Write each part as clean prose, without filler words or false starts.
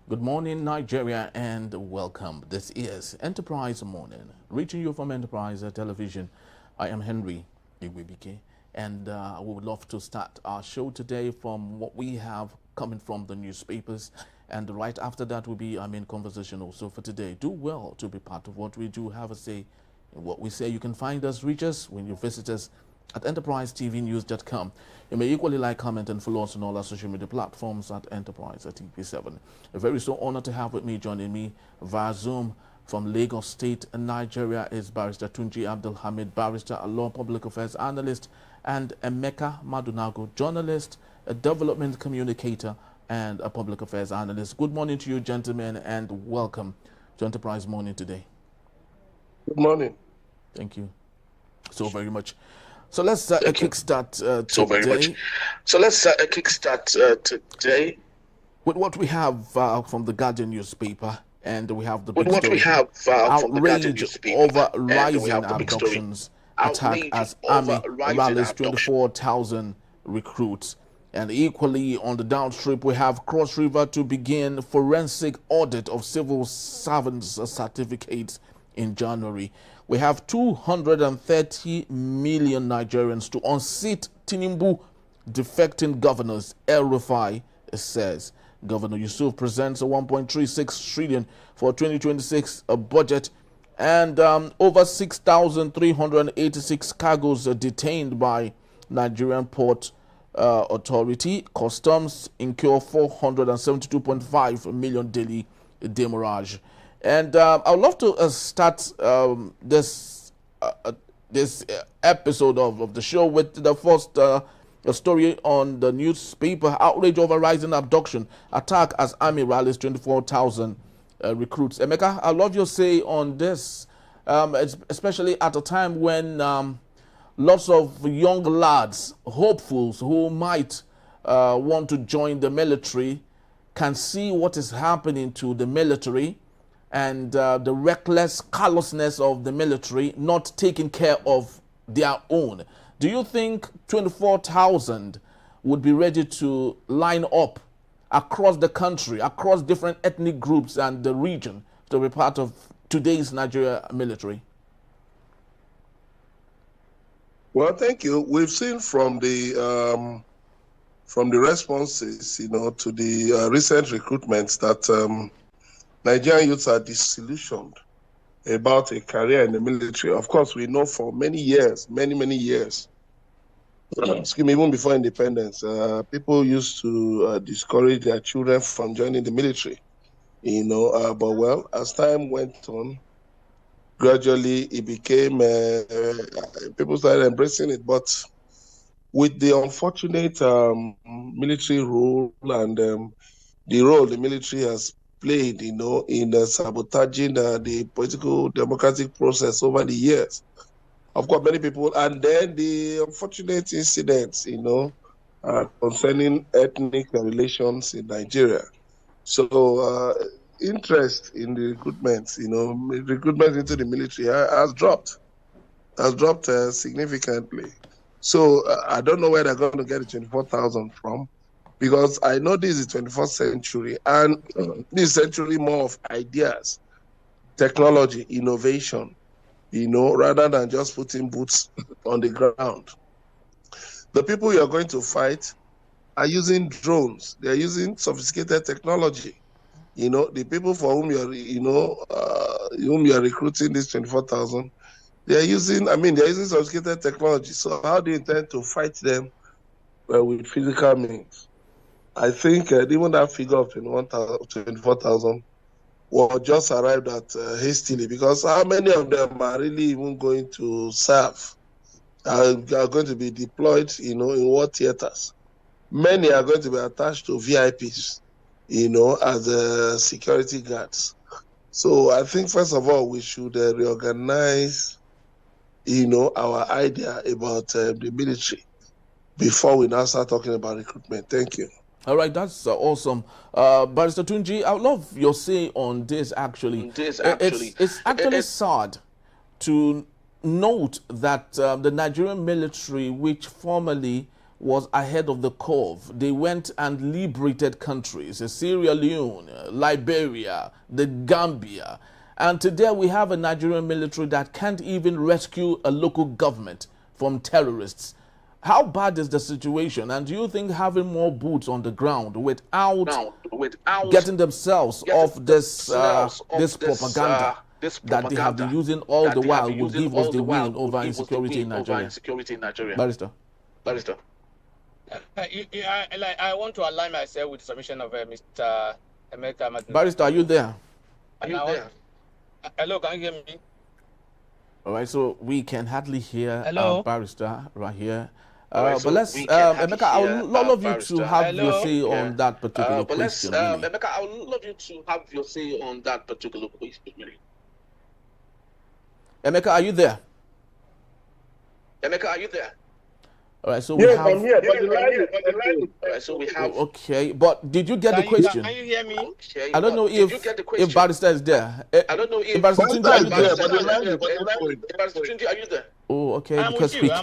Good morning, Nigeria, and welcome. This is Enterprise Morning, reaching you from Enterprise Television. I am Henry Igwebike, and we would love to start our show today from what we have coming from the newspapers. And right after that will be our main conversation also for today. Do well to be part of what we do have a say in what we say. You can find us, reach us when you visit us at enterprisetvnews.com. You may equally like, comment, and follow us on all our social media platforms at Enterprise at TP7. A very so honored to have with me, joining me via Zoom from Lagos State, Nigeria, is Barrister Tunji Abdulhamid, barrister, a law public affairs analyst, and Emeka Madunago, journalist, a development communicator, and a public affairs analyst. Good morning to you, gentlemen, and welcome to Enterprise Morning today. Good morning. Thank you so very much. So let's kickstart today. So let's kickstart today with what we have from the Guardian newspaper, and we have the big with what story. we have from the Guardian Outrage newspaper, over and we rising have the big story. abductions. Attack Outrage as over army rising rallies abduction. 24,000 recruits. And equally on the downstrip, we have Cross River to begin forensic audit of civil servants' certificates in January. We have 230 million Nigerians to unseat Tinubu defecting governors, El Rufai says. Governor Yusuf presents a 1.36 trillion for 2026 budget, and over 6,386 cargoes are detained by Nigerian Port Authority. Customs incur 472.5 million daily demurrage. And I would love to start this episode of the show with the first story on the newspaper. Outrage over rising abduction. Attack as army rallies 24,000 recruits. Emeka, I love your say on this, especially at a time when lots of young lads, hopefuls who might want to join the military, can see what is happening to the military and the reckless callousness of the military not taking care of their own. Do you think 24,000 would be ready to line up across the country, across different ethnic groups and the region, to be part of today's Nigeria military? Well, thank you. We've seen from the responses, to the recent recruitments that Nigerian youths are disillusioned about a career in the military. Of course, we know for many years, many years, excuse me, even before independence, people used to discourage their children from joining the military. But well, as time went on, gradually it became people started embracing it. But with the unfortunate military rule and the role the military has played, in sabotaging the political democratic process over the years. Of course, many people, and then the unfortunate incidents, concerning ethnic relations in Nigeria. So interest in the recruitment, recruitment into the military has dropped significantly. So I don't know where they're going to get the 24,000 from, because I know this is the 21st century, and this century more of ideas, technology, innovation, rather than just putting boots on the ground. The people you are going to fight are using drones. They're using sophisticated technology. The people for whom whom you are recruiting this 24,000, they're using sophisticated technology. So how do you intend to fight them with physical means? I think even that figure of 24,000 was just arrived at hastily, because how many of them are really even going to serve, are going to be deployed, in war theaters? Many are going to be attached to VIPs, as security guards. So I think, first of all, we should reorganize, our idea about the military before we now start talking about recruitment. Thank you. All right, that's awesome. Barrister Tunji, I would love your say on this, actually. It's actually sad to note that the Nigerian military, which formerly was ahead of the curve. They went and liberated countries, Sierra Leone, Liberia, the Gambia. And today we have a Nigerian military that can't even rescue a local government from terrorists. How bad is the situation? And do you think having more boots on the ground without getting themselves off this propaganda that they have been using all the while will give us the win over insecurity in Nigeria? Barrister. I want to align myself with the submission of Mr. Emeka. Barrister, are you there? Hello, can you hear me? All right, so we can hardly hear Barrister right here. Right, but let's, Emeka, I would love you to have your say on that particular question. Emeka, I would love you to have your say on that particular question. Emeka, are you there? Emeka, are you there? All right, so we have. I'm here, but the line Right, so we have. Okay, but did you get the question? Can you hear me? Okay, I don't know if Barrister is there. I don't know if Barrister Barrister Tunji, is there, but the line is Barrister Tunji, are you there? Oh, okay, I'm because with we you.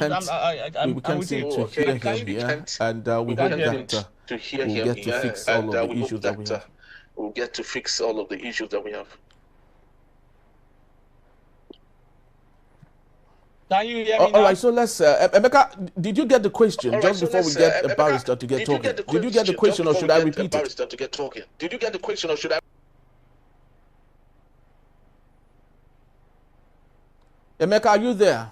can't seem to hear him here, and we hope that we'll get to fix all of the issues that we have. We'll get to fix all of the issues that we have. Can you hear me all right, so let's, Emeka, did you get the question just so before we get a Barrister to get talking? Did you get the question or should I repeat it? Did you get the question or should I? Emeka, are you there?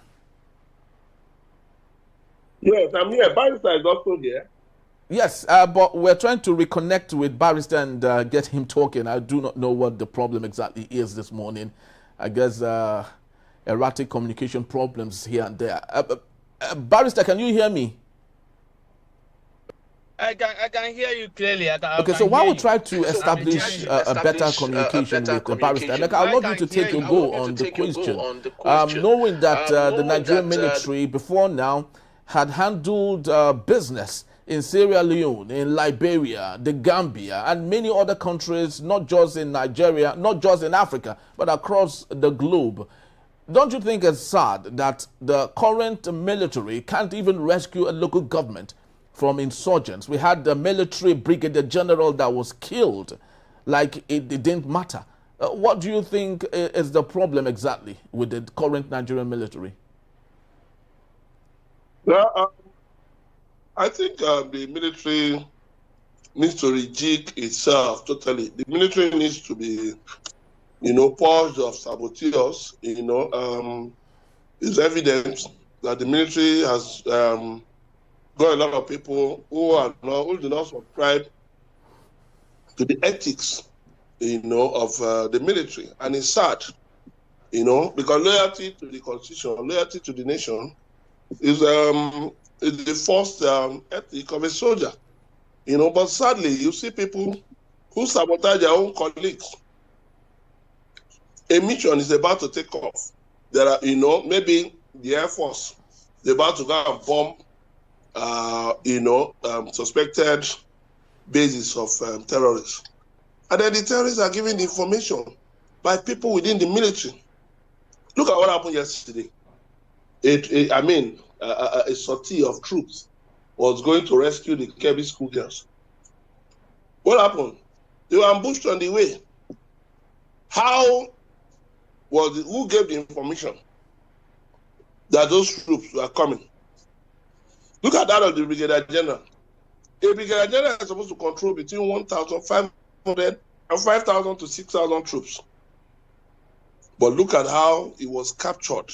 Yes, I'm here. Barrister is also here. Yes, but we're trying to reconnect with Barrister and get him talking. I do not know what the problem exactly is this morning. I guess erratic communication problems here and there. Barrister, can you hear me? I can hear you clearly. Okay, so while we try to establish a better communication with the Barrister, like, I'd love you to take a go on the question. Knowing that the Nigerian military before now had handled business in Sierra Leone, in Liberia, the Gambia, and many other countries, not just in Nigeria, not just in Africa, but across the globe. Don't you think it's sad that the current military can't even rescue a local government from insurgents? We had the military brigadier general that was killed like it didn't matter. What do you think is the problem exactly with the current Nigerian military? Well, I think the military needs to rejig itself totally. The military needs to be, purged of saboteurs. It's evident that the military has got a lot of people who do not subscribe to the ethics, of the military, and it's sad, because loyalty to the constitution, loyalty to the nation, is the first ethic of a soldier. But sadly, you see people who sabotage their own colleagues. A mission is about to take off. There are, maybe the Air Force is about to go and bomb, suspected bases of terrorists. And then the terrorists are giving the information by people within the military. Look at what happened yesterday. A sortie of troops was going to rescue the Kebbi schoolgirls. What happened? They were ambushed on the way. Who gave the information that those troops were coming? Look at that of the Brigadier General. A Brigadier General is supposed to control between 1,500 and 5,000 to 6,000 troops. But look at how he was captured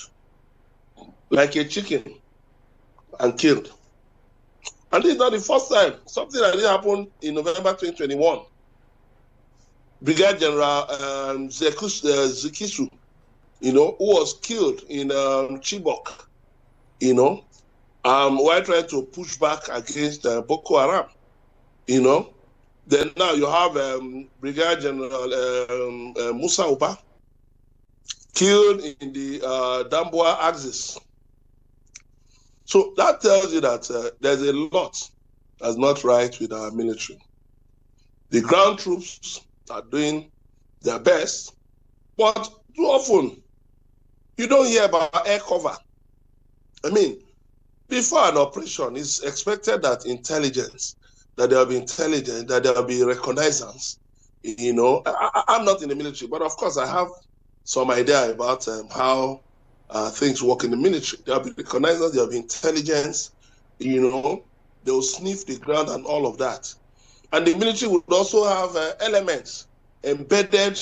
like a chicken and killed. And this is not the first time. Something like this happened in November 2021. Brigadier General Zikisu, who was killed in Chibok, while trying to push back against Boko Haram, Then now you have Brigadier General Musa Uba, killed in the Damboa axis. So that tells you that there's a lot that's not right with our military. The ground troops are doing their best, but too often you don't hear about air cover. before an operation, it's expected that intelligence, that there will be intelligence, that there will be reconnaissance. You know, I'm not in the military, but of course I have some idea about how things work in the military. There will be reconnaissance, there will be intelligence, you know, they will sniff the ground and all of that. And the military would also have elements embedded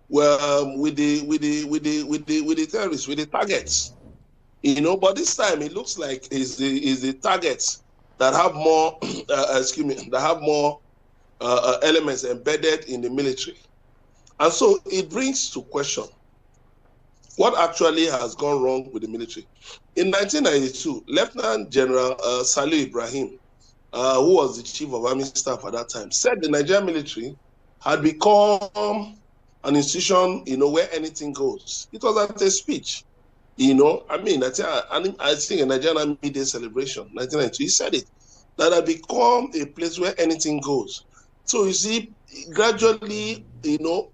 with the terrorists, with the targets. You know, but this time it looks like is the targets that have more, excuse me, that have more elements embedded in the military. And so it brings to question what actually has gone wrong with the military. In 1992, Lieutenant General Salih Ibrahim, who was the chief of army staff at that time, said the Nigerian military had become an institution, you know, where anything goes. It was at a speech. You know, I mean, I think a Nigerian Army Day celebration, 1992, he said it, that had become a place where anything goes. So you see, gradually, you know,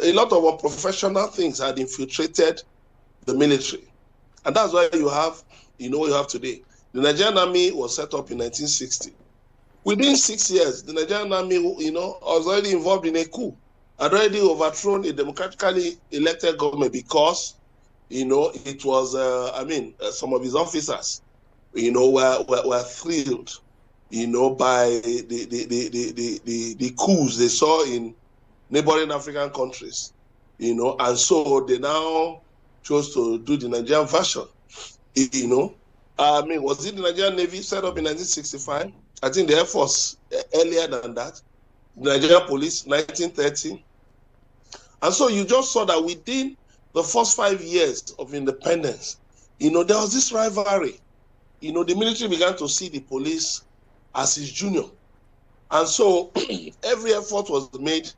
a lot of unprofessional things had infiltrated the military. And that's why you have, you know, what you have today. The Nigerian Army was set up in 1960. Within 6 years, the Nigerian Army, you know, was already involved in a coup, had already overthrown a democratically elected government because, you know, it was, some of his officers, you know, were thrilled, you know, by the coups they saw in neighboring African countries, you know, and so they now chose to do the Nigerian version, you know. I mean, was it the Nigerian Navy set up in 1965? I think the Air Force earlier than that. The Nigerian Police, 1930. And so you just saw that within the first 5 years of independence, you know, there was this rivalry. You know, the military began to see the police as his junior. And so every effort was made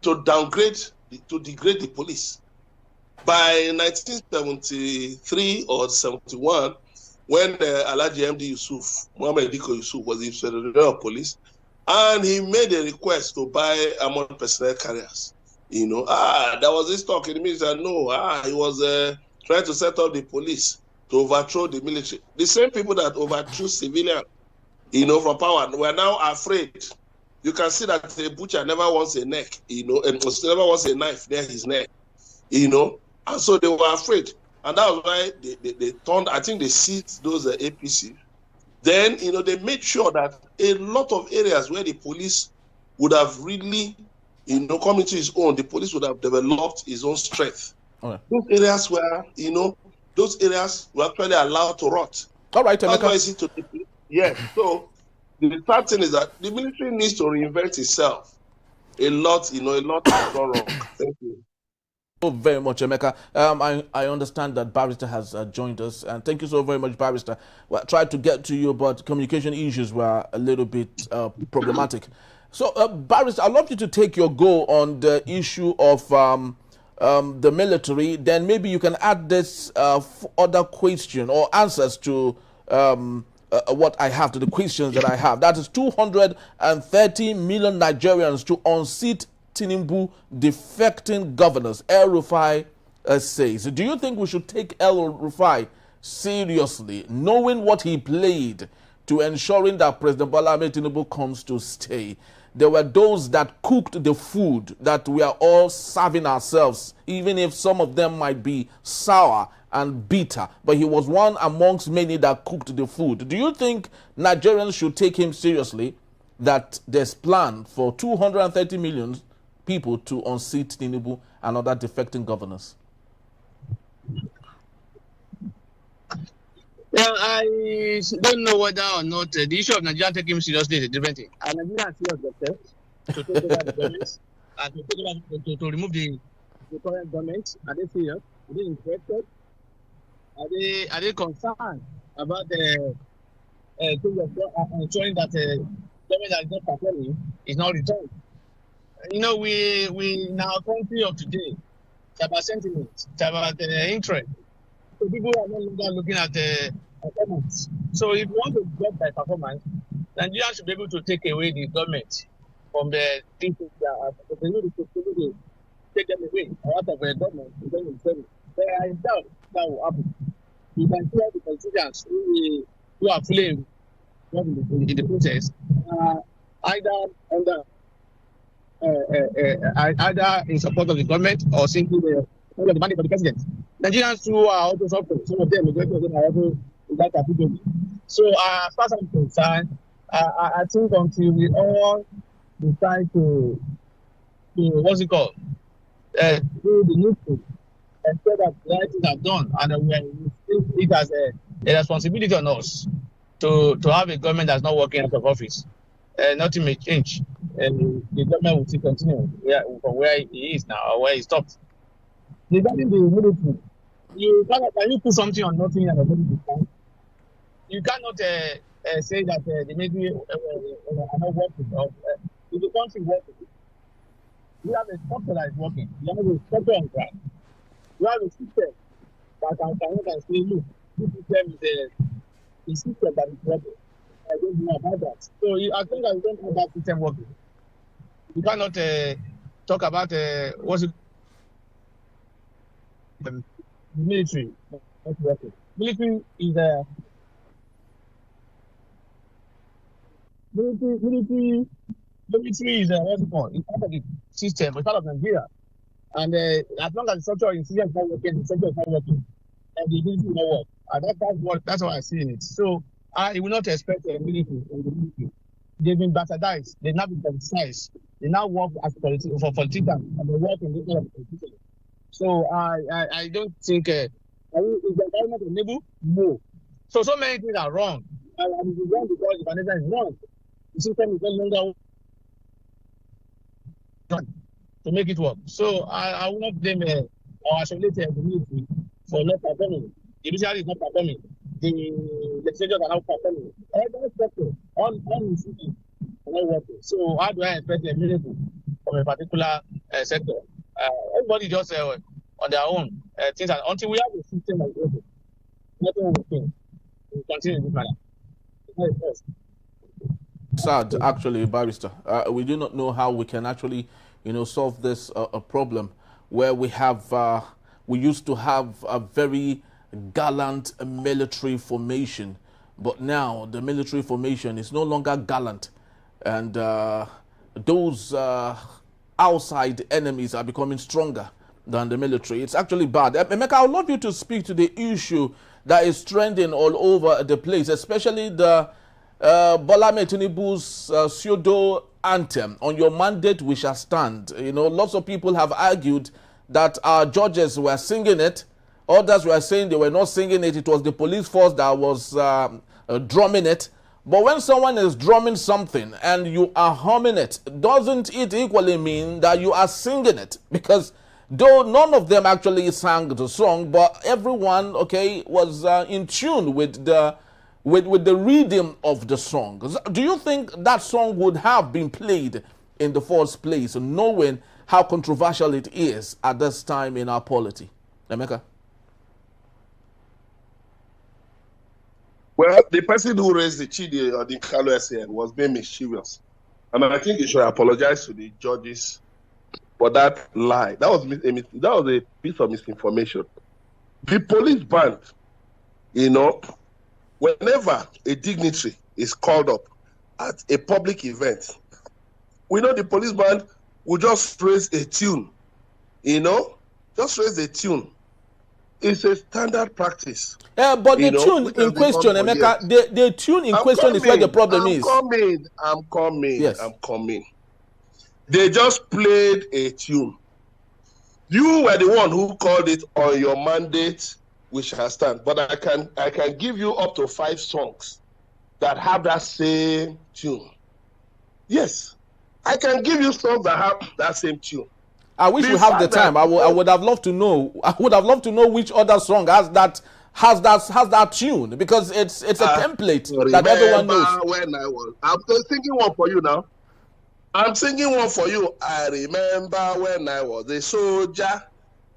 to degrade the police. By 1973 or 71, when Alhaji MD Yusuf, Muhammad Diko Yusuf, was the Inspector of Police, and he made a request to buy armored personnel carriers. You know, there was this talk in the military. No, he was trying to set up the police to overthrow the military. The same people that overthrew civilians, you know, from power were now afraid. You can see that the butcher never wants a neck, you know, and never wants a knife near his neck, you know, and so they were afraid. And that was why they turned, I think they seized those APC. Then, you know, they made sure that a lot of areas where the police would have really, you know, come into his own, the police would have developed his own strength. Okay. Those areas were, you know, those areas were actually allowed to rot. All right, that's why it's to yes. So the third thing is that the military needs to reinvent itself. A lot, you know, a lot has gone wrong. Thank you. Very much, Emeka. I understand that Barrister has joined us, and thank you so very much, Barrister. Well, I tried to get to you, but communication issues were a little bit problematic. So, Barrister, I'd love you to take your go on the issue of the military. Then maybe you can add this other question or answers to what I have, to the questions that I have. That is 230 million Nigerians to unseat Tinubu defecting governors, El Rufai says. Do you think we should take El Rufai seriously, knowing what he played to ensuring that President Bola Ahmed Tinubu comes to stay? There were those that cooked the food that we are all serving ourselves, even if some of them might be sour and bitter. But he was one amongst many that cooked the food. Do you think Nigerians should take him seriously, that there's plan for 230 million people to unseat Tinubu and other defecting governors? Well, I don't know whether or not the issue of Nigeria taking him seriously is a different thing. And Nigeria are serious themselves to take over the government and to remove the current government. Are they serious? Are they interested? Are they concerned about the ensuring that the government that is not performing is not returned? You know, we in our country of today, it's about sentiment, it's about interest. So people are no longer looking at the performance. So if you want to get by performance, Nigeria should be able to take away the government from the things that are to take them away out of the government. But I doubt that will happen. you can see all the politicians who are fully involved in the process, either under either in support of the government or simply the money for the president. Nigerians too are also suffering. Some of them, majority of them are also in that category. So as far as I'm concerned, I think until we all decide to what's it called, do the needful, and so that the right things are done, and we see it as a responsibility on us to have a government that's not working out of office. Nothing may change, and the government will still continue from where he is now or where he stopped. Regarding the military, can you put something on nothing and nobody can? You cannot say that the military are not working. Or if the country working, you have a structure that is working. You have a structure on ground. You have a system that can say, look, this system is a system that is working. I don't know about that. So as long as you don't have that system working, you cannot talk about what's it? The military not working. Military is a military is what's it called? It's part of the system. It's part of Nigeria, and as long as the structure in Syria is not working, the structure is not working, and the military will not work. That's what I see in it. So I will not expect a military from the military. They've been bastardized. They've not been politicized. They now work as politicians, and they work in this kind of politicians. So I don't think is the government enable? No. So many things are wrong. And it is wrong because the financial is wrong. The system is no longer done to make it work. So I will not blame or isolate the military for not performing. The military is not performing. The legislators are not performing. Every sector, all institutions are not working. So how do I expect a miracle from a particular sector? Everybody just on their own things, until we have a system that is working, nothing will change. We continue in this manner. Sad, actually, Barrister. We do not know how we can actually, solve this problem where we have, we used to have a very gallant military formation, but now the military formation is no longer gallant, and those outside enemies are becoming stronger than the military. It's actually bad. Emeka, I would love you to speak to the issue that is trending all over the place, especially the Bola Tinubu's pseudo anthem, "On your mandate we shall stand." Lots of people have argued that our judges were singing it. Others were saying they were not singing it. It was the police force that was drumming it. But when someone is drumming something and you are humming it, doesn't it equally mean that you are singing it? Because though none of them actually sang the song, but everyone, was in tune with the rhythm of the song. Do you think that song would have been played in the first place, knowing how controversial it is at this time in our polity? Emeka? Well, the person who raised the Chidi or the Kalu SN was being mischievous. And I think he should apologize to the judges for that lie. That was a piece of misinformation. The police band, whenever a dignitary is called up at a public event, we know the police band will just raise a tune, just raise a tune. It's a standard practice. But the tune in question, Emeka, the tune in question is where the problem is. I'm coming. Yes. I'm coming. They just played a tune. You were the one who called it "On Your Mandate We Shall Stand." But I can give you up to 5 songs that have that same tune. Yes. I can give you songs that have that same tune. I wish we have the time. I would have loved to know. I would have loved to know which other song has that tune, because it's a template that everyone knows. I'm singing one for you now. I'm singing one for you. I remember when I was a soldier.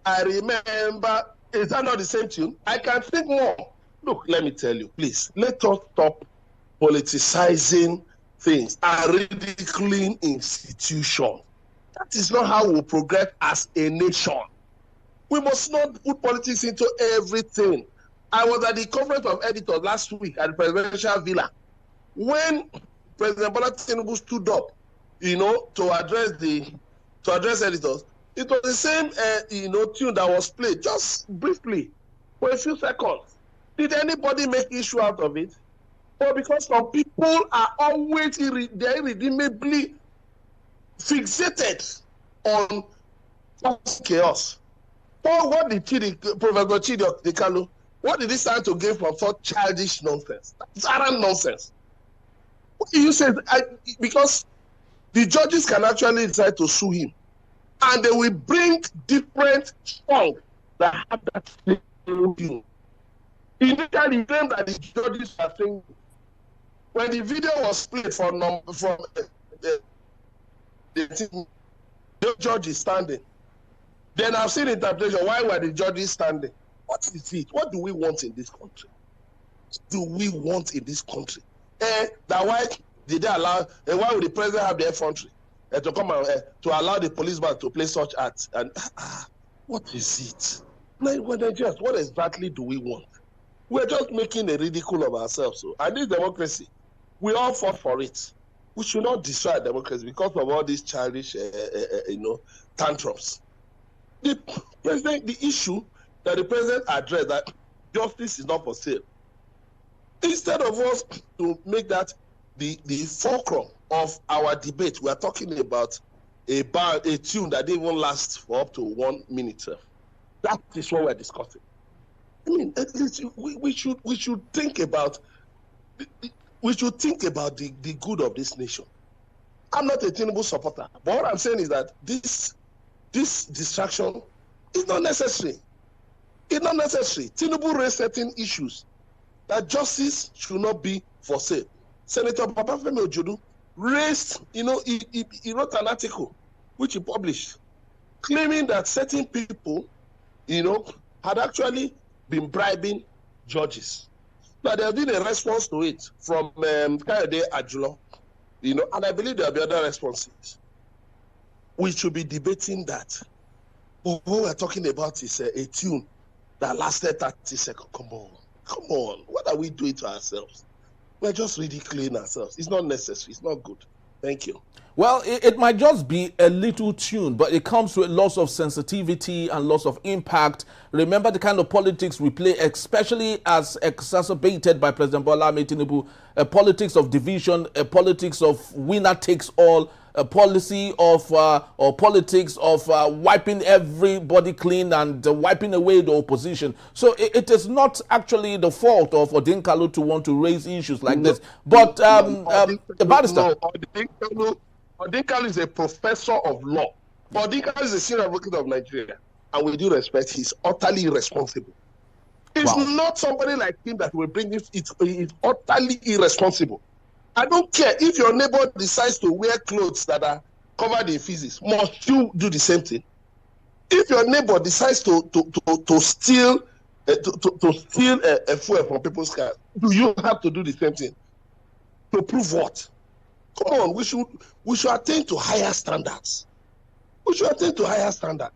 I remember. Is that not the same tune? I can sing more. Look, let me tell you, please. Let us stop politicizing things and ridiculing institutions. That is not how we progress as a nation. We must not put politics into everything. I was at the conference of editors last week at the presidential villa when President Bola Tinubu stood up, to address editors. It was the same, tune that was played just briefly for a few seconds. Did anybody make issue out of it? Or because some people are always irredeemably fixated on chaos. Or what did Professor Chidi Okekalu, what did he stand to gain from such childish nonsense? That's arrant nonsense. What do you say? Because the judges can actually decide to sue him, and they will bring different songs that have that same tune. Initially, he claimed that the judges are saying, when the video was played from the judge is standing, then I've seen interpretation. Why were the judges standing? What is it? What do we want in this country? What do we want in this country? Why did they allow? Why would the president have the effrontery to come and to allow the policeman to play such acts? And what is it? What exactly do we want? We're just making a ridicule of ourselves. So, and this democracy, we all fought for it. We should not destroy democracy because of all these childish, tantrums. The issue that the president addressed, that justice is not for sale. Instead of us to make that the fulcrum of our debate, we are talking about a tune that didn't even last for up to 1 minute. That is what we're discussing. I mean, we should think about the good of this nation. I'm not a Tinubu supporter, but what I'm saying is that this distraction is not necessary. It's not necessary. Tinubu raised certain issues that justice should not be for sale. Senator Babafemi Ojodu raised, he wrote an article which he published, claiming that certain people, had actually been bribing judges. Now, there has been a response to it from Kayode Ajulo, and I believe there will be other responses. We should be debating that. What we're talking about is a tune that lasted 30 seconds. Come on. What are we doing to ourselves? We're just ridiculing ourselves. It's not necessary. It's not good. Thank you. Well, it might just be a little tune, but it comes with lots of sensitivity and lots of impact. Remember the kind of politics we play, especially as exacerbated by President Bola Tinubu, a politics of division, a politics of winner takes all, a policy of or politics of wiping everybody clean and wiping away the opposition. So it is not actually the fault of Odinkalu to want to raise issues like this. But Barrister. Odinkalu is a professor of law. Odinkalu is a senior advocate of Nigeria. And with due respect, he's utterly irresponsible. It's not somebody like him that will bring it. It's utterly irresponsible. I don't care if your neighbor decides to wear clothes that are covered in feces. Must you do the same thing? If your neighbor decides to steal a fuel from people's cars, do you have to do the same thing? To prove what? Come on, we should attain to higher standards. We should attain to higher standards.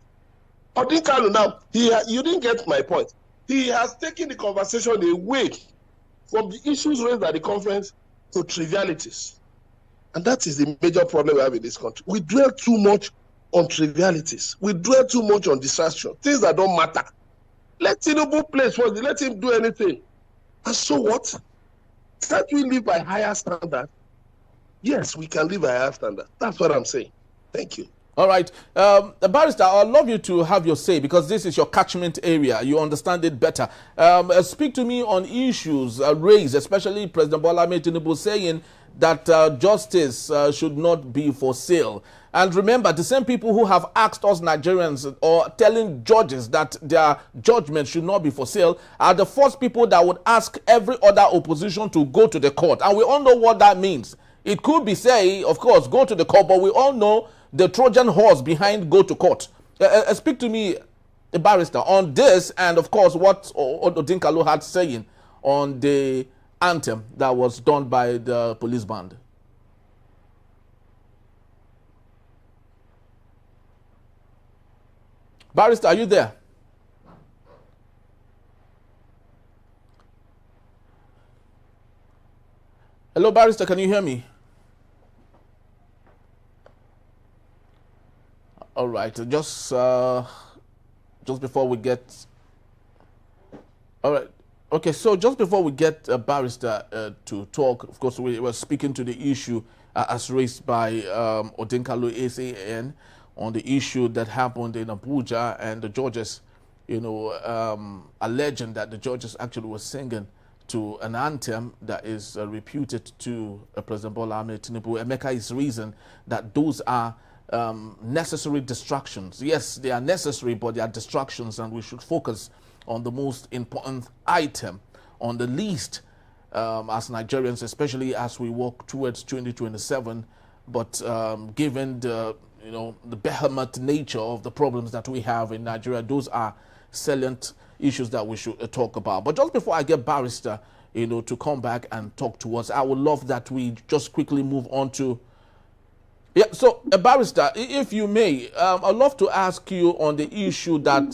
Odinkalu now, you didn't get my point. He has taken the conversation away from the issues raised at the conference to trivialities. And that is the major problem we have in this country. We dwell too much on trivialities. We dwell too much on distraction, things that don't matter. Let Tinubu play first, let him do anything. And so what? Can't we live by higher standard? Yes, we can live by higher standard. That's what I'm saying. Thank you. All right. Barrister, I'd love you to have your say because this is your catchment area. You understand it better. Speak to me on issues raised, especially President Bola Tinubu saying that justice should not be for sale. And remember, the same people who have asked us Nigerians or telling judges that their judgment should not be for sale are the first people that would ask every other opposition to go to the court. And we all know what that means. It could be say, of course, go to the court, but we all know the Trojan horse behind go to court. Speak to me, Barrister, on this and, of course, what Odinkalu had saying on the anthem that was done by the police band. Barrister, are you there? Hello, Barrister, can you hear me? All right, just before we get... All right. Okay, so just before we get Barrister to talk, of course, we were speaking to the issue as raised by Odinkalo SAN on the issue that happened in Abuja, and the judges, alleging that the judges actually were singing to an anthem that is reputed to President Bola Ahmed Tinubu. Emeka is reason that those are necessary distractions. Yes, they are necessary, but they are distractions, and we should focus on the most important item on the list as Nigerians, especially as we walk towards 2027. But given the the behemoth nature of the problems that we have in Nigeria, those are salient issues that we should talk about. But just before I get Barrister, to come back and talk to us, I would love that we just quickly move on to... Yeah, so Barrister, if you may, I'd love to ask you on the issue that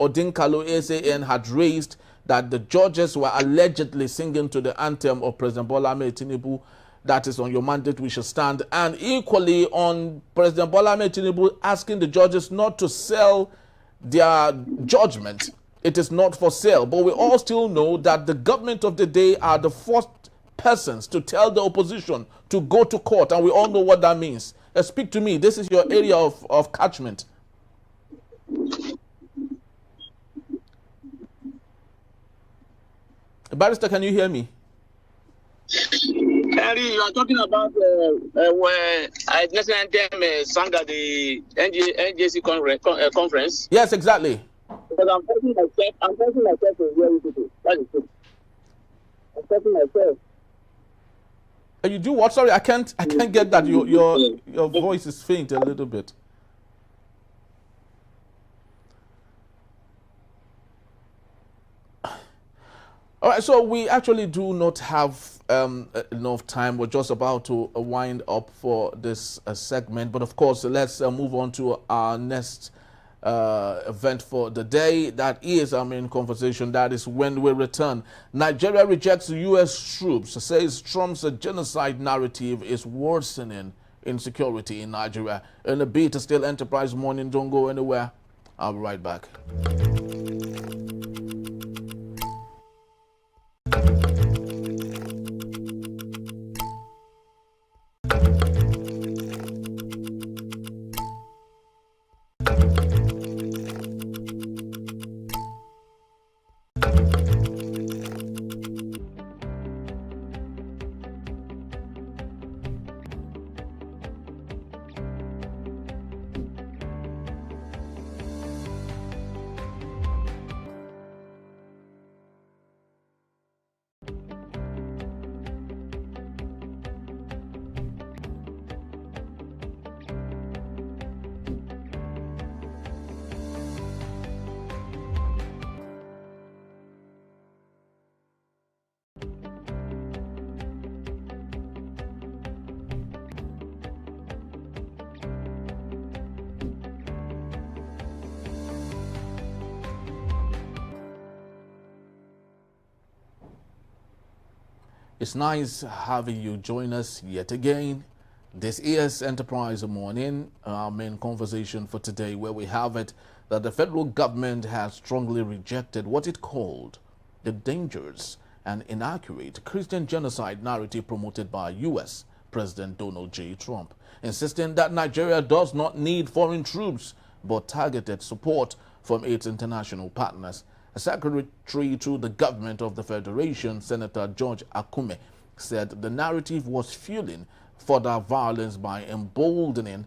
Odinkalo SAN had raised, that the judges were allegedly singing to the anthem of President Bola Ahmed Tinubu. That is on your mandate, we shall stand. And equally on President Bola Ahmed Tinubu asking the judges not to sell their judgment. It is not for sale. But we all still know that the government of the day are the first persons to tell the opposition to go to court, and we all know what that means. Speak to me. This is your area of catchment. Barrister, can you hear me? Henry, you are talking about where National Anthem sang at the NJC conference. Yes, exactly. Because I'm forcing myself to hear you people. That is it. I'm forcing myself. You do what? Sorry, I can't get that. Your voice is faint a little bit. All right, so we actually do not have enough time. We're just about to wind up for this segment. But of course, let's move on to our next event for the day. That is our main conversation. That is when we return. Nigeria rejects U.S. troops, says Trump's genocide narrative is worsening insecurity in Nigeria. In a bit, still Enterprise Morning. Don't go anywhere. I'll be right back. It's nice having you join us yet again. This is Enterprise Morning, our main conversation for today, where we have it that the federal government has strongly rejected what it called the dangerous and inaccurate Christian genocide narrative promoted by U.S. President Donald J. Trump, insisting that Nigeria does not need foreign troops but targeted support from its international partners. A secretary to the government of the Federation, Senator George Akume, said the narrative was fueling further violence by emboldening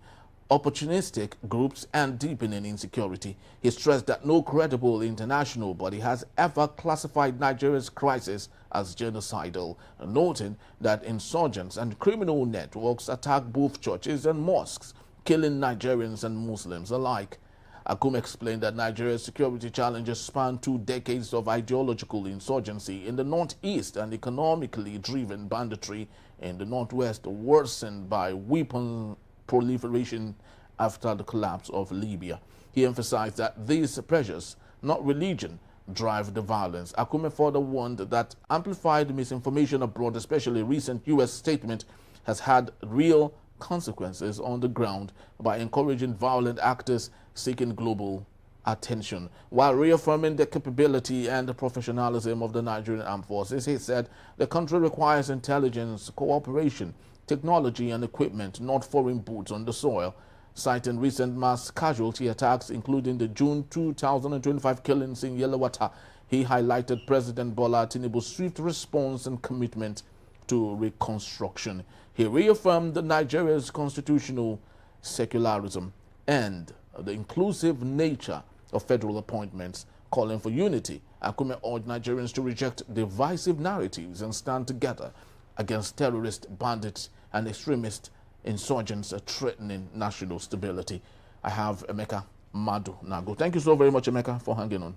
opportunistic groups and deepening insecurity. He stressed that no credible international body has ever classified Nigeria's crisis as genocidal, noting that insurgents and criminal networks attack both churches and mosques, killing Nigerians and Muslims alike. Akume explained that Nigeria's security challenges span 2 decades of ideological insurgency in the northeast and economically driven banditry in the northwest, worsened by weapon proliferation after the collapse of Libya. He emphasized that these pressures, not religion, drive the violence. Akume further warned that amplified misinformation abroad, especially recent U.S. statement, has had real consequences on the ground by encouraging violent actors seeking global attention. While reaffirming the capability and the professionalism of the Nigerian armed forces, he said the country requires intelligence, cooperation, technology and equipment, not foreign boots on the soil. Citing recent mass casualty attacks, including the June 2025 killings in Yellow-Water, he highlighted President Bola Tinubu's swift response and commitment to reconstruction. He reaffirmed Nigeria's constitutional secularism and the inclusive nature of federal appointments, calling for unity. Akume urged Nigerians to reject divisive narratives and stand together against terrorist bandits and extremist insurgents threatening national stability. I have Emeka Madu Nago. Thank you so very much, Emeka, for hanging on.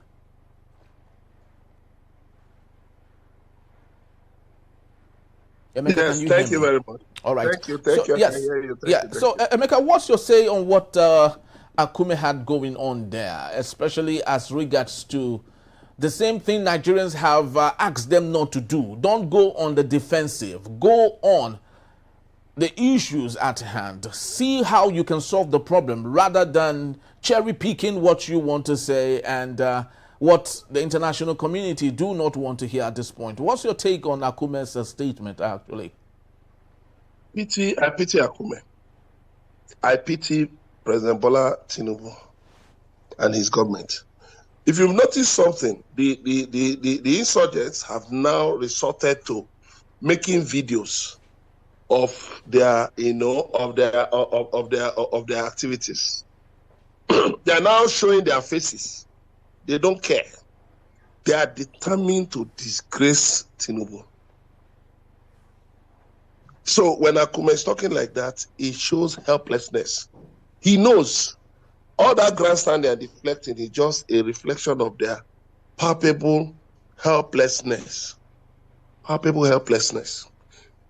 Emeka, yes, thank you very much. All right. Thank you. Thank you. Yes. So, Emeka, what's your say on what Akume had going on there, especially as regards to the same thing Nigerians have asked them not to do? Don't go on the defensive. Go on the issues at hand. See how you can solve the problem rather than cherry picking what you want to say and what the international community do not want to hear at this point. What's your take on Akume's statement, actually? I pity Akume. I pity President Bola Tinubu and his government. If you've noticed something, the insurgents have now resorted to making videos of their, of their activities. They are now showing their faces. They don't care. They are determined to disgrace Tinubu. So when Akume is talking like that, it shows helplessness. He knows all that grandstanding and deflecting is just a reflection of their palpable helplessness. Palpable helplessness.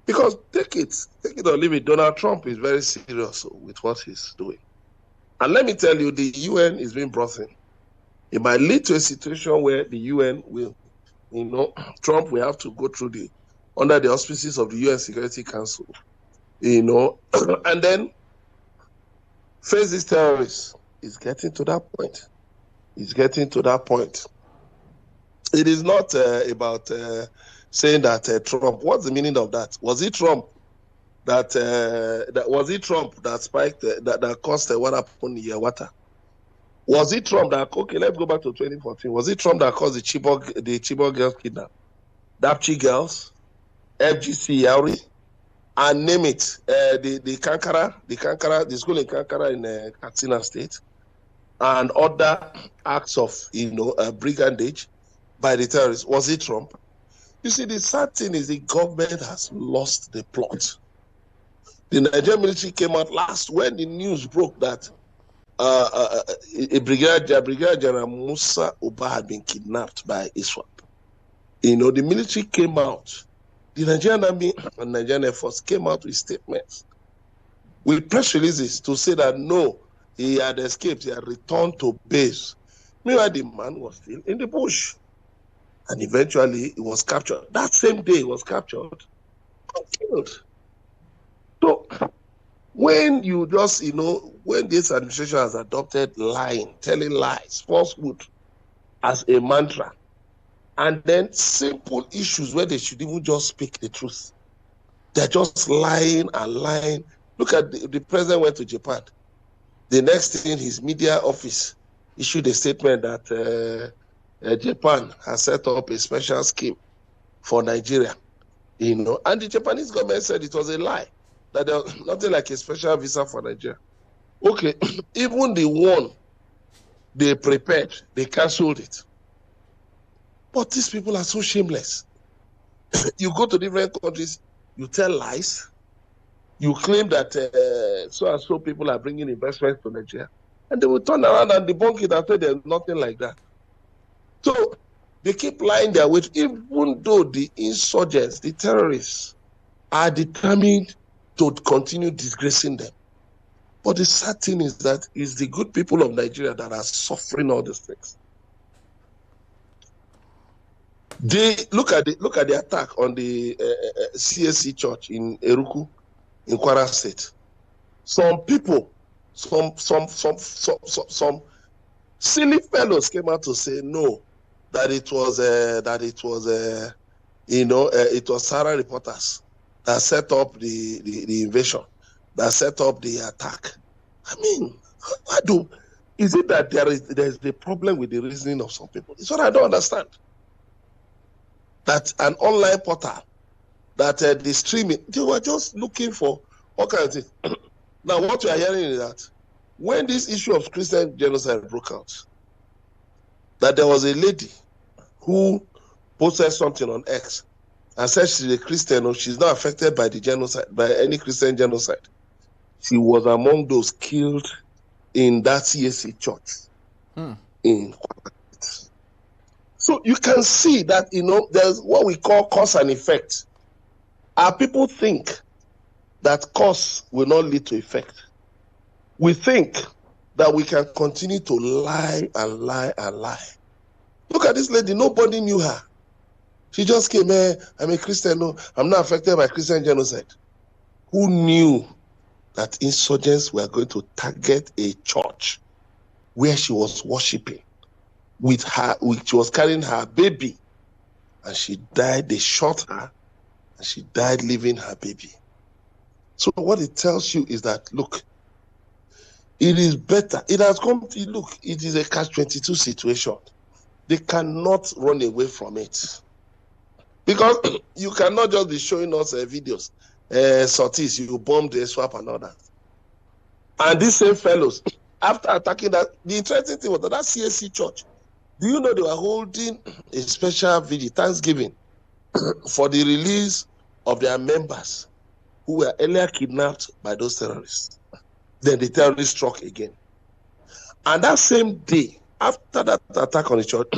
Because take it or leave it, Donald Trump is very serious with what he's doing. And let me tell you, the UN is being brought in. It might lead to a situation where the UN will, Trump will have to go through under the auspices of the UN Security Council, and then face these terrorists. It's getting to that point. It's getting to that point. It is not about saying that Trump. What's the meaning of that? Was it Trump that spiked that caused what happened in Yellow-Water? Was it Trump that, okay, let's go back to 2014. Was it Trump that caused the Chibok girls kidnap? Dapchi girls, FGC Yauri, and name it, the school in Kankara in Katsina State, and other acts of, brigandage by the terrorists. Was it Trump? You see, the sad thing is the government has lost the plot. The Nigerian military came out last when the news broke that a Brigadier General Musa Uba had been kidnapped by ISWAP. The military came out. The Nigerian Army and Nigerian Air Force came out with statements, with press releases to say that no, he had escaped, he had returned to base. Meanwhile, the man was still in the bush. And eventually, he was captured. That same day, he was captured and killed. So, when you just, when this administration has adopted lying, telling lies, falsehood as a mantra, and then simple issues where they should even just speak the truth, they're just lying and lying. Look at the president went to Japan. The next thing, his media office issued a statement that Japan has set up a special scheme for Nigeria, and the Japanese government said it was a lie, that there was nothing like a special visa for Nigeria. Okay, even the one they prepared, they cancelled it. But these people are so shameless. You go to different countries, you tell lies, you claim that so-and-so people are bringing investments to Nigeria, and they will turn around and debunk it and say there's nothing like that. So they keep lying their way, even though the insurgents, the terrorists, are determined to continue disgracing them. But the sad thing is that it's the good people of Nigeria that are suffering all these things. They look at the attack on the CSC church in Eruku, in Kwara State. Some people, some silly fellows came out to say no, that it was it was Sarah reporters that set up the invasion, that set up the attack. I mean, is it that there's the problem with the reasoning of some people? It's what I don't understand. That an online portal, that the streaming, they were just looking for all kinds of things. Now, what we are hearing is that when this issue of Christian genocide broke out, that there was a lady who posted something on X and said she's a Christian or she's not affected by the genocide, by any Christian genocide. She was among those killed in that CSC church in Kwara. So you can see that, there's what we call cause and effect. Our people think that cause will not lead to effect. We think that we can continue to lie and lie and lie. Look at this lady, nobody knew her. She just came here, I'm a Christian, no, I'm not affected by Christian genocide. Who knew that insurgents were going to target a church where she was worshiping? She was carrying her baby, and she died. They shot her, and she died leaving her baby. So what it tells you is that, look, it is better. It has come to, look, it is a catch-22 situation. They cannot run away from it. Because you cannot just be showing us videos, sorties, you bombed the swap and all that. And these same fellows, after attacking that, the interesting thing was that CSC church, do you know they were holding a special video, Thanksgiving, for the release of their members who were earlier kidnapped by those terrorists? Then the terrorists struck again. And that same day, after that attack on the church,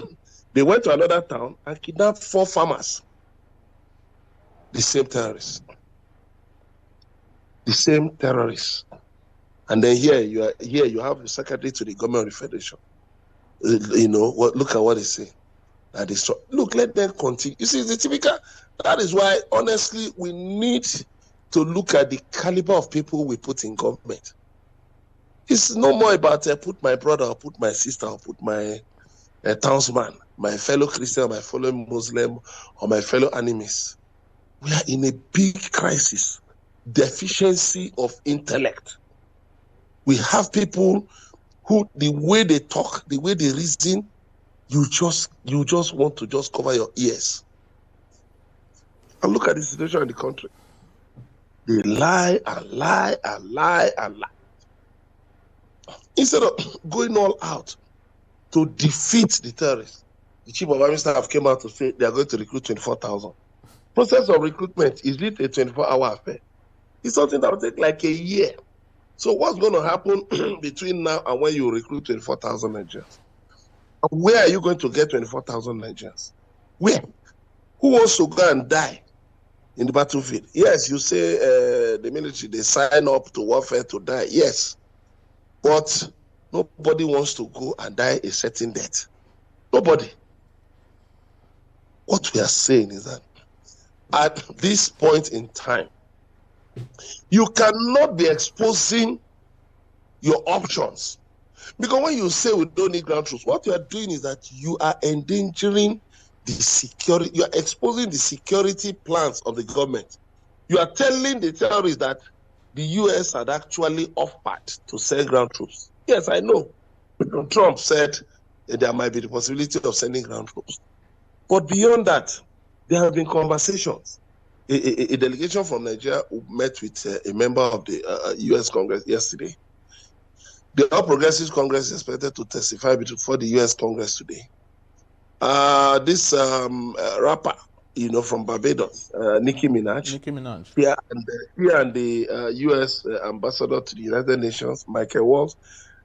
they went to another town and kidnapped 4 farmers. The same terrorists. The same terrorists. And then here you have the secretary to the government of the federation. Look at what they say. Look, let them continue. You see, the typical. That is why, honestly, we need to look at the caliber of people we put in government. It's no more about put my brother or put my sister or put my townsman, my fellow Christian, my fellow Muslim, or my fellow enemies. We are in a big crisis, deficiency of intellect. We have people who, the way they talk, the way they reason, you just want to just cover your ears. And look at the situation in the country. They lie and lie and lie and lie. Instead of going all out to defeat the terrorists, the chief of army staff came out to say they are going to recruit 24,000. Process of recruitment is it a 24-hour affair? It's something that will take like a year. So what's going to happen between now and when you recruit 24,000 Nigerians? Where are you going to get 24,000 Nigerians? Where? Who wants to go and die in the battlefield? Yes, you say the military, they sign up to warfare to die. Yes. But nobody wants to go and die a certain death. Nobody. What we are saying is that at this point in time, you cannot be exposing your options. Because when you say we don't need ground troops, what you are doing is that you are endangering the security, you are exposing the security plans of the government. You are telling the terrorists that the US had actually offered to send ground troops. Yes, I know. Trump said there might be the possibility of sending ground troops. But beyond that, there have been conversations. A delegation from Nigeria met with a member of the US Congress yesterday. The All Progressives Congress is expected to testify before the US Congress today. This rapper, from Barbados, Nicki Minaj. Here and the US ambassador to the United Nations, Michael Waltz,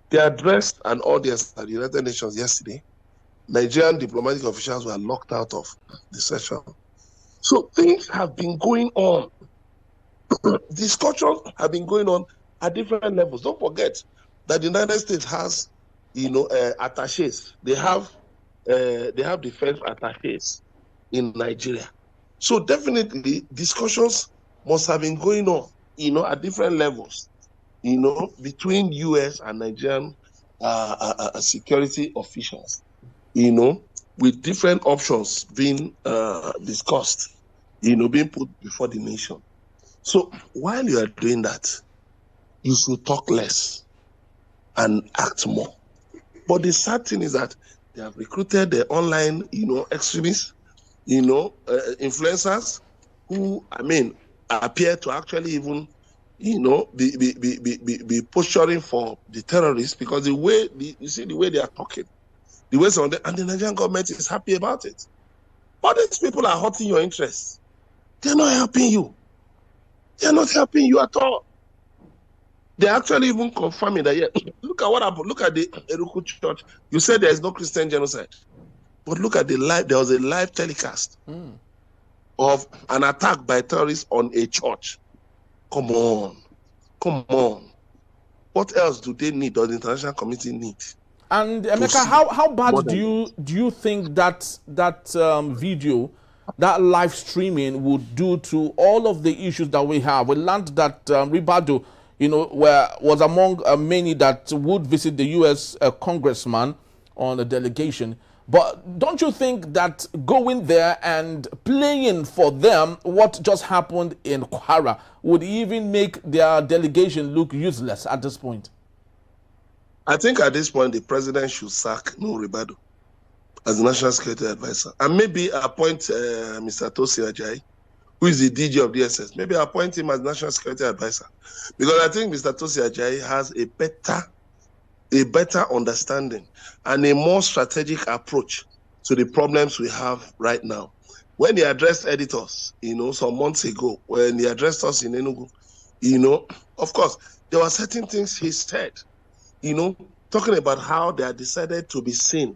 they addressed an audience at the United Nations yesterday. Nigerian diplomatic officials were locked out of the session. So things have been going on. Discussions have been going on at different levels. Don't forget that the United States has, attachés. They have defense attachés in Nigeria. So definitely discussions must have been going on, at different levels, between US and Nigerian security officials, with different options being discussed, being put before the nation. So while you are doing that, you should talk less and act more. But the sad thing is that they have recruited the online, extremists, influencers who, appear to actually even, be posturing for the terrorists, because the way they are talking, the way some, and the Nigerian government is happy about it. But these people are hurting your interests. They're not helping you. They're not helping you at all. They're actually even confirming that, yeah, look at what happened. Look at the Eruku church. You said there is no Christian genocide. But look at the live, there was a live telecast of an attack by terrorists on a church. Come on. What else do they need, or the international community need? And Emeka, how bad do you think that video, that live streaming would do to all of the issues that we have? We learned that rebuttal, was among many that would visit the U.S. congressman on a delegation. But don't you think that going there and playing for them what just happened in Kwara would even make their delegation look useless at this point? I think at this point, the president should sack Rebuttal as the National Security Advisor, and maybe appoint Mr. Tosin Ajayi, who is the DG of DSS. Maybe appoint him as National Security Advisor, because I think Mr. Tosin Ajayi has a better understanding and a more strategic approach to the problems we have right now. When he addressed editors, some months ago, when he addressed us in Enugu, of course, there were certain things he said, talking about how they are decided to be seen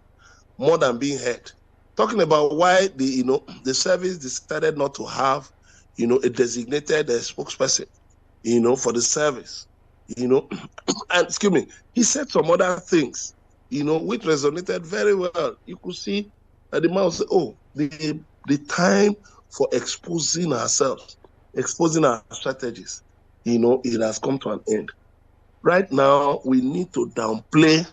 more than being heard, talking about why the service decided not to have, a designated spokesperson, for the service, and excuse me, he said some other things, which resonated very well. You could see that the man said, oh, the time for exposing ourselves, exposing our strategies, it has come to an end. Right now, we need to downplay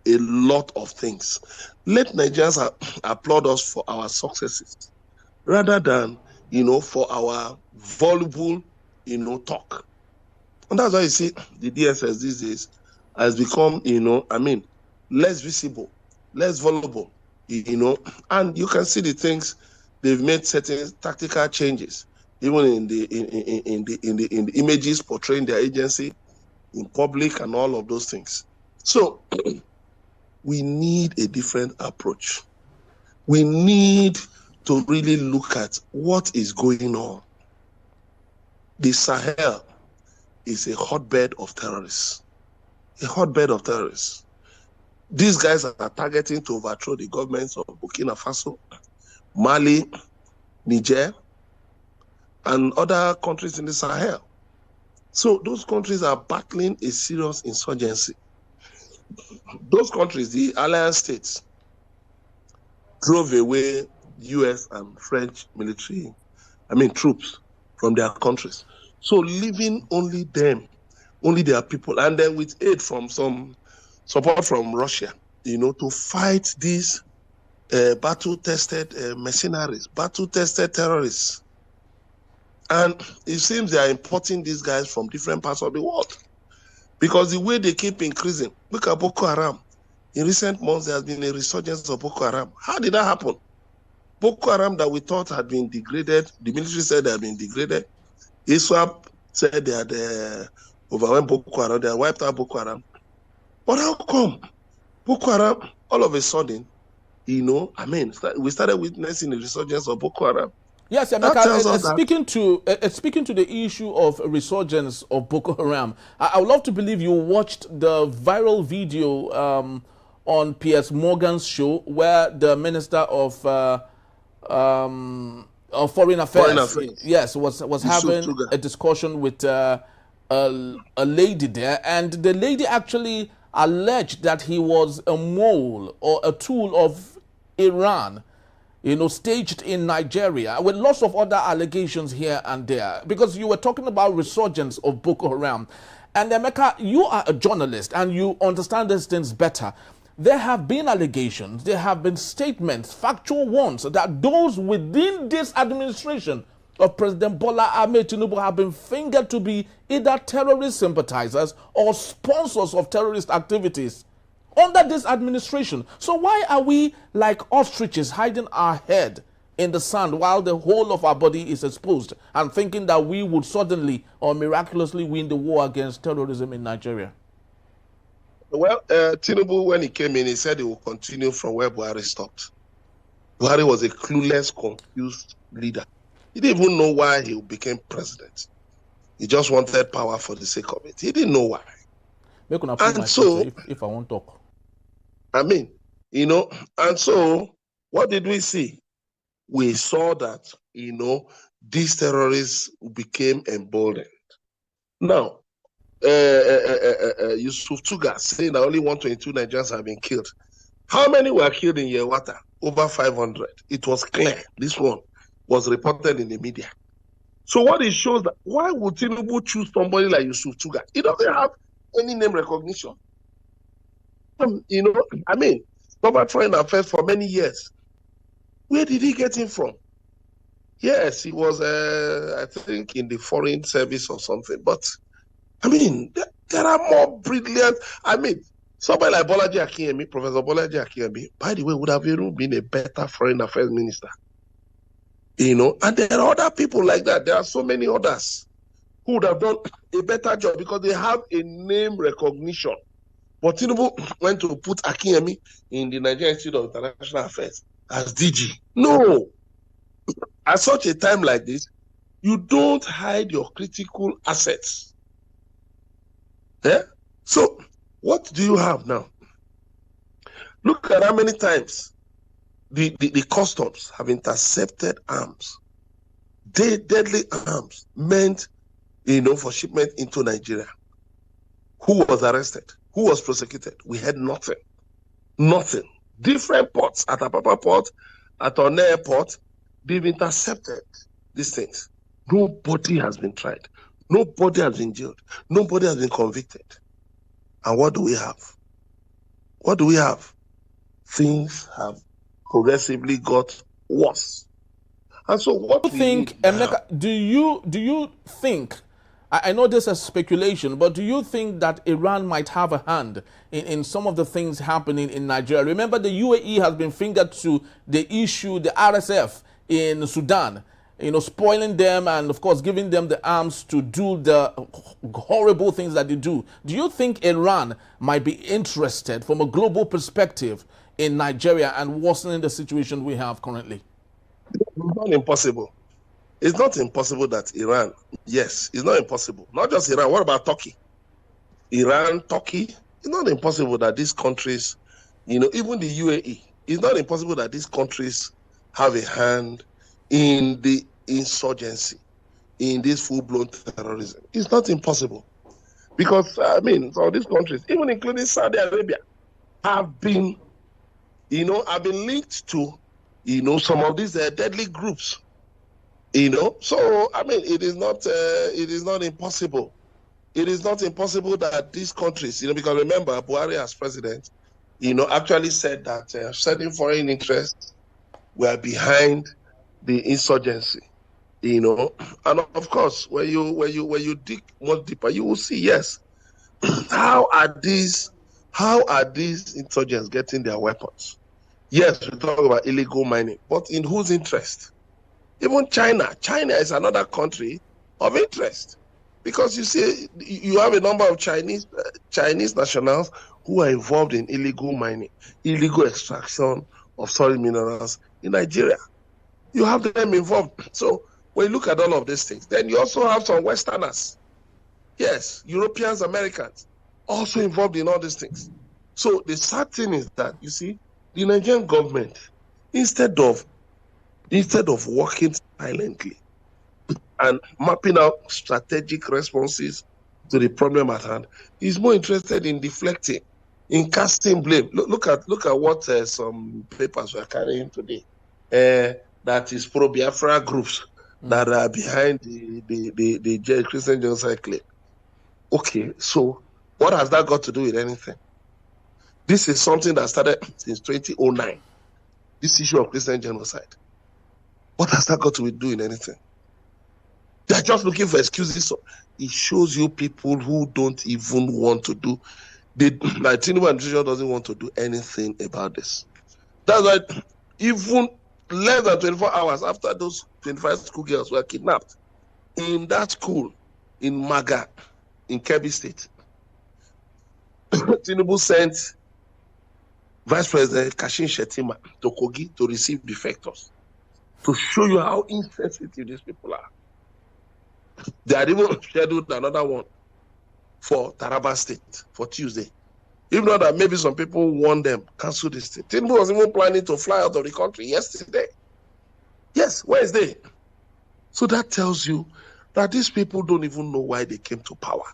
a lot of things. Let Nigerians applaud us for our successes, rather than, for our voluble, talk. And that's why you see the DSS these days has become, less visible, less vulnerable, and you can see the things they've made certain tactical changes, even in the images portraying their agency in public and all of those things. So we need a different approach. We need to really look at what is going on. The Sahel is a hotbed of terrorists. A hotbed of terrorists. These guys are targeting to overthrow the governments of Burkina Faso, Mali, Niger, and other countries in the Sahel. So those countries are battling a serious insurgency. Those countries, the alliance states, drove away US and French military, troops from their countries. So leaving only them, only their people, and then with aid from some support from Russia, to fight these battle-tested mercenaries, battle-tested terrorists. And it seems they are importing these guys from different parts of the world, because the way they keep increasing. Look at Boko Haram. In recent months, there has been a resurgence of Boko Haram. How did that happen? Boko Haram that we thought had been degraded, the military said they had been degraded. ISWAP said they had overwhelmed Boko Haram, they had wiped out Boko Haram. But how come Boko Haram, all of a sudden, we started witnessing the resurgence of Boko Haram? Yes, speaking to the issue of resurgence of Boko Haram, I would love to believe you watched the viral video on Piers Morgan's show, where the Minister of Foreign Affairs, yes, was having a discussion with a lady there, and the lady actually alleged that he was a mole or a tool of Iran. staged in Nigeria, with lots of other allegations here and there. Because you were talking about resurgence of Boko Haram. And Emeka, you are a journalist and you understand these things better. There have been allegations, there have been statements, factual ones, that those within this administration of President Bola Ahmed Tinubu have been fingered to be either terrorist sympathizers or sponsors of terrorist activities under this administration. So why are we like ostriches hiding our head in the sand while the whole of our body is exposed and thinking that we would suddenly or miraculously win the war against terrorism in Nigeria? Well, Tinubu, when he came in, he said he will continue from where Buhari stopped. Buhari was a clueless, confused leader. He didn't even know why he became president. He just wanted power for the sake of it. He didn't know why. And so, if I want to talk. I mean, and so what did we see? We saw that, these terrorists became emboldened. Now, Yusuf Tuga saying that only 122 Nigerians have been killed. How many were killed in Yewata? Over 500. It was clear. This one was reported in the media. So what it shows that why would Tinubu choose somebody like Yusuf Tuga? He doesn't have any name recognition. Covered foreign affairs for many years. Where did he get him from? Yes, he was, I think, in the foreign service or something. But there are more brilliant. Somebody like Bolaji Akinyemi, Professor Bolaji Akinyemi, by the way, would have even been a better foreign affairs minister. And there are other people like that. There are so many others who would have done a better job because they have a name recognition. But Tinubu went to put Akinyemi in the Nigerian Institute of International Affairs as DG. No. At such a time like this, you don't hide your critical assets. Yeah? So, what do you have now? Look at how many times the customs have intercepted arms. Deadly arms meant, for shipment into Nigeria. Who was arrested? Who was prosecuted? We had nothing. Nothing. Different ports, at Apapa Port, at Onne Airport, they've intercepted these things. Nobody has been tried. Nobody has been jailed. Nobody has been convicted. And what do we have? What do we have? Things have progressively got worse. And so what do you think, Emeka, do you think, I know this is speculation, but do you think that Iran might have a hand in some of the things happening in Nigeria? Remember, the UAE has been fingered to the issue, the RSF in Sudan, spoiling them and, of course, giving them the arms to do the horrible things that they do. Do you think Iran might be interested from a global perspective in Nigeria and worsening the situation we have currently? It's not impossible. It's not impossible that Iran, yes, it's not impossible. Not just Iran, what about Turkey? Iran, Turkey, it's not impossible that these countries, even the UAE, it's not impossible that these countries have a hand in the insurgency, in this full-blown terrorism. It's not impossible. Because, so these countries, even including Saudi Arabia, have been linked to, some of these deadly groups. So it is not impossible. It is not impossible that these countries, because remember, Buhari as president, actually said that certain foreign interests were behind the insurgency. And of course, when you dig much deeper, you will see, yes, how are these insurgents getting their weapons? Yes, we talk about illegal mining, but in whose interest? Even China is another country of interest, because you see, you have a number of Chinese nationals who are involved in illegal mining, illegal extraction of solid minerals in Nigeria. You have them involved. So when you look at all of these things, then you also have some Westerners, yes, Europeans, Americans, also involved in all these things. So the sad thing is that, you see, the Nigerian government, instead of working silently and mapping out strategic responses to the problem at hand, is more interested in deflecting, in casting blame. Look at what some papers were carrying today. that is pro-Biafra groups that are behind the Christian genocide claim. Okay, so what has that got to do with anything? This is something that started since 2009. This issue of Christian genocide. What has that got to do with anything? They're just looking for excuses. So it shows you people who don't even want to do. Like Tinubu administration doesn't want to do anything about this. That's why even less than 24 hours after those 25 schoolgirls were kidnapped in that school in Maga, in Kebbi State, Tinubu sent Vice President Kashin Shettima to Kogi to receive defectors, to show you how insensitive these people are. They had even scheduled another one for Taraba State for Tuesday. Even though that maybe some people warned them, cancel this thing. Tinubu was even planning to fly out of the country yesterday. Yes, Wednesday. So that tells you that these people don't even know why they came to power.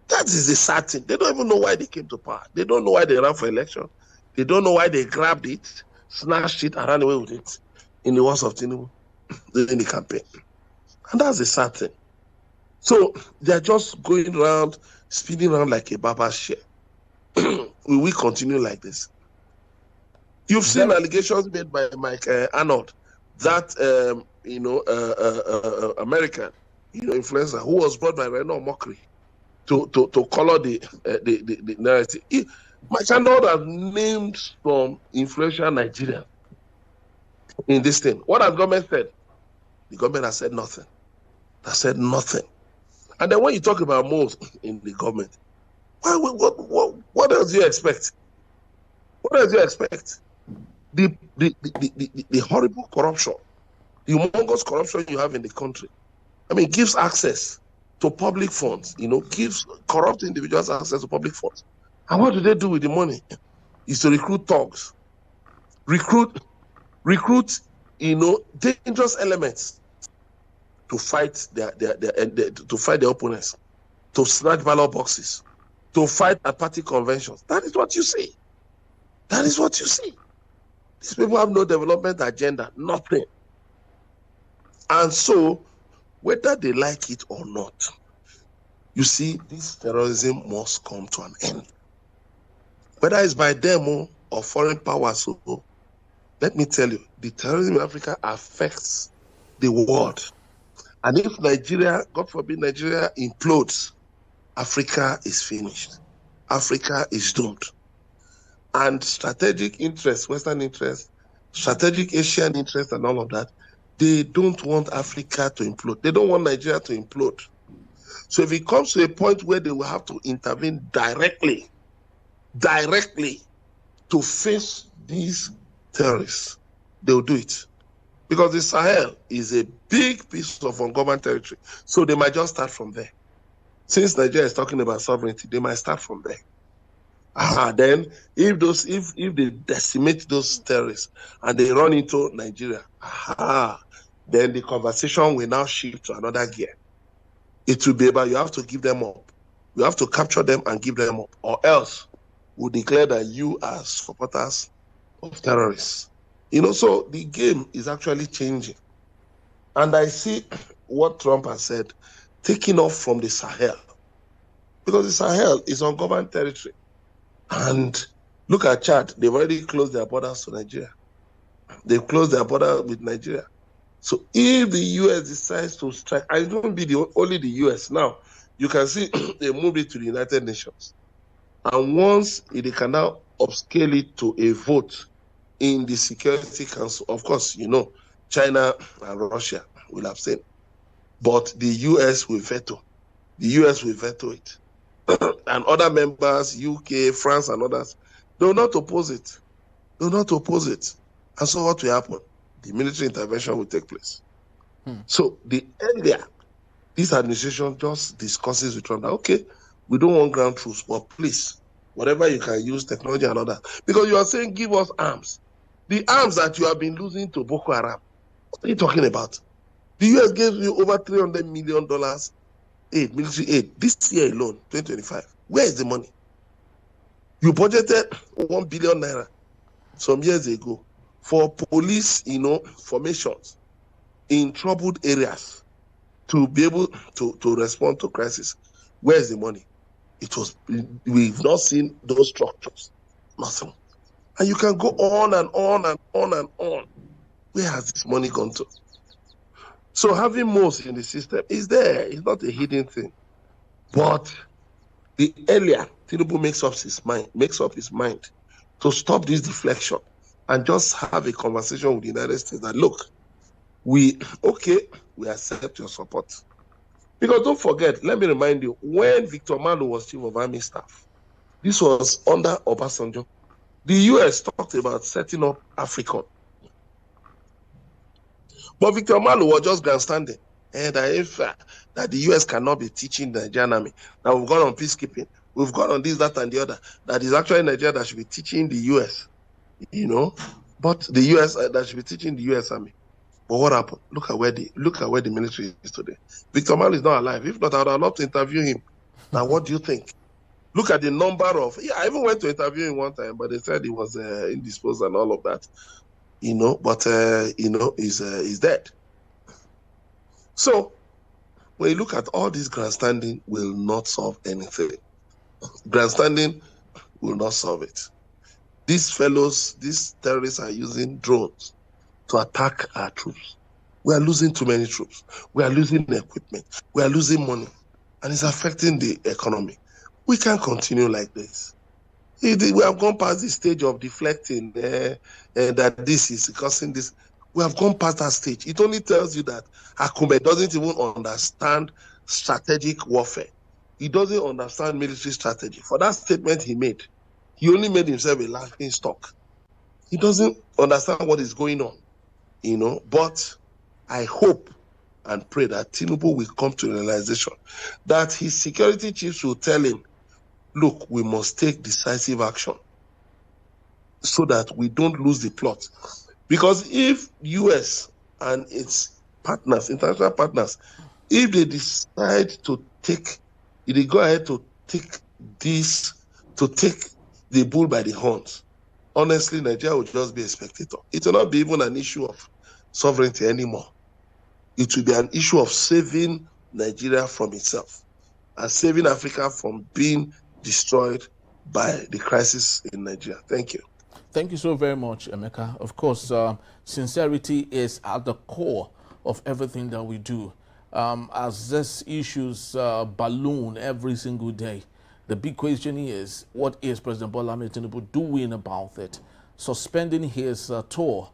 That is the sad thing. They don't even know why they came to power. They don't know why they ran for election. They don't know why they grabbed it, snatched it, and ran away with it in the words of Tinubu during the campaign. And that's the sad thing. So they're just going around, spinning around like a barber's chair. Will we continue like this? You've seen allegations made by Mike Arnold, that American influencer who was brought by Reno Mockery to color the narrative. Mike Arnold has named some influential Nigerians in this thing. What has government said? The government has said nothing. Has said nothing. And then when you talk about moves in the government, what else do you expect? What else do you expect? The horrible corruption, the humongous corruption you have in the country, I mean, gives access to public funds, gives corrupt individuals access to public funds. And what do they do with the money? Is to recruit thugs, recruit, dangerous elements to fight their opponents, to snatch ballot boxes, to fight at party conventions. That is what you see. That is what you see. These people have no development agenda, nothing. And so, whether they like it or not, you see, this terrorism must come to an end. Whether it's by them or foreign powers, let me tell you, the terrorism in Africa affects the world. And if Nigeria, God forbid, Nigeria implodes, Africa is finished. Africa is doomed. And strategic interests, Western interests, strategic Asian interests and all of that, they don't want Africa to implode. They don't want Nigeria to implode. So if it comes to a point where they will have to intervene directly to face these terrorists, they will do it. Because the Sahel is a big piece of ungoverned territory. So they might just start from there. Since Nigeria is talking about sovereignty, they might start from there. Then if they decimate those terrorists and they run into Nigeria, then the conversation will now shift to another gear. It will be about you have to give them up. You have to capture them and give them up, or else we'll declare that you are supporters of terrorists. So the game is actually changing. And I see what Trump has said, taking off from the Sahel. Because the Sahel is ungoverned territory. And look at Chad, they've already closed their borders to Nigeria. They've closed their border with Nigeria. So if the U.S. decides to strike, and it won't be only the U.S. now, you can see they moved it to the United Nations. And once they can now upscale it to a vote in the Security Council, of course, China and Russia will abstain. But the U.S. will veto. The U.S. will veto it. And other members, UK, France, and others, they will not oppose it. They will not oppose it. And so what will happen? The military intervention will take place. So the earlier this administration just discusses with Trump that, okay, we don't want ground troops, but please, whatever you can use, technology and others. Because you are saying, give us arms. The arms that you have been losing to Boko Haram, what are you talking about? The U.S. gave you over $300 million aid, military aid, this year alone, 2025. Where is the money? You budgeted 1 billion naira some years ago for police, formations in troubled areas to be able to respond to crisis. Where's the money? We've not seen those structures. Nothing. And you can go on and on and on and on. Where has this money gone to? So having mosques in the system is there. It's not a hidden thing. But the earlier Tinubu makes up his mind to stop this deflection and just have a conversation with the United States that, look, we accept your support. Because don't forget, let me remind you, when Victor Malu was Chief of Army Staff, this was under Obasanjo, the US talked about setting up AFRICOM. But Victor Malu was just grandstanding. And that the US cannot be teaching the Nigerian army. Now we've gone on peacekeeping. We've gone on this, that, and the other. That is actually Nigeria that should be teaching the US, But the US that should be teaching the US army. But what happened? Look at where the military is today. Victor Malu is not alive. If not, I would love to interview him. Now, what do you think? Look at the number of. I even went to interview him one time, but they said he was indisposed and all of that. But he's dead. So, when you look at all this, grandstanding will not solve anything. Grandstanding will not solve it. These terrorists are using drones to attack our troops. We are losing too many troops. We are losing equipment. We are losing money. And it's affecting the economy. We can't continue like this. We have gone past the stage of deflecting that this is causing this. We have gone past that stage. It only tells you that Akume doesn't even understand strategic warfare. He doesn't understand military strategy. For that statement he made, he only made himself a laughing stock. He doesn't understand what is going on, But I hope and pray that Tinubu will come to a realization that his security chiefs will tell him, look, we must take decisive action so that we don't lose the plot. Because if US and its partners, international partners, if they decide to go ahead to take the bull by the horns, honestly, Nigeria will just be a spectator. It will not be even an issue of sovereignty anymore. It will be an issue of saving Nigeria from itself and saving Africa from being destroyed by the crisis in Nigeria. Thank you. Thank you so very much, Emeka. Of course, sincerity is at the core of everything that we do. As these issues balloon every single day, the big question is, what is President Bola Ahmed Tinubu doing about it? Suspending his tour,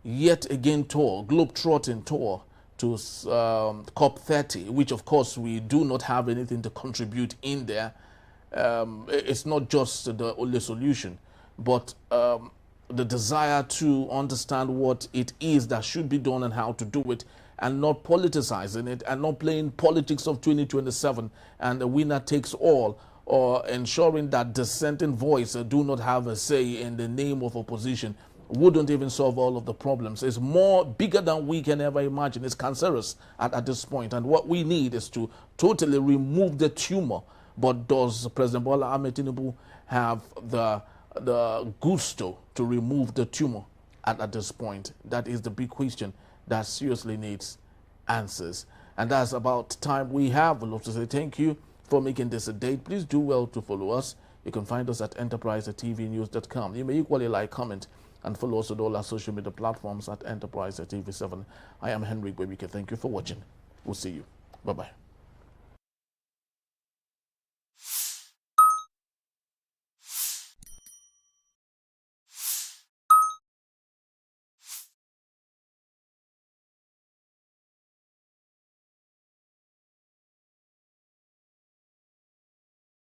yet again tour, globe-trotting tour to COP30, which of course we do not have anything to contribute in there. It's not just the only solution, but the desire to understand what it is that should be done and how to do it, and not politicizing it and not playing politics of 2027 and the winner takes all, or ensuring that dissenting voice do not have a say in the name of opposition, wouldn't even solve all of the problems. It's bigger than we can ever imagine. It's cancerous at this point. And what we need is to totally remove the tumor. But does President Bola Ahmed Tinubu have the gusto to remove the tumor at this point? That is the big question that seriously needs answers. And that's about time we have. We'd love to say thank you for making this a date. Please do well to follow us. You can find us at enterprisetvnews.com. You may equally like, comment, and follow us on all our social media platforms at Enterprise TV7. I am Henry Gwebike. Thank you for watching. We'll see you. Bye-bye.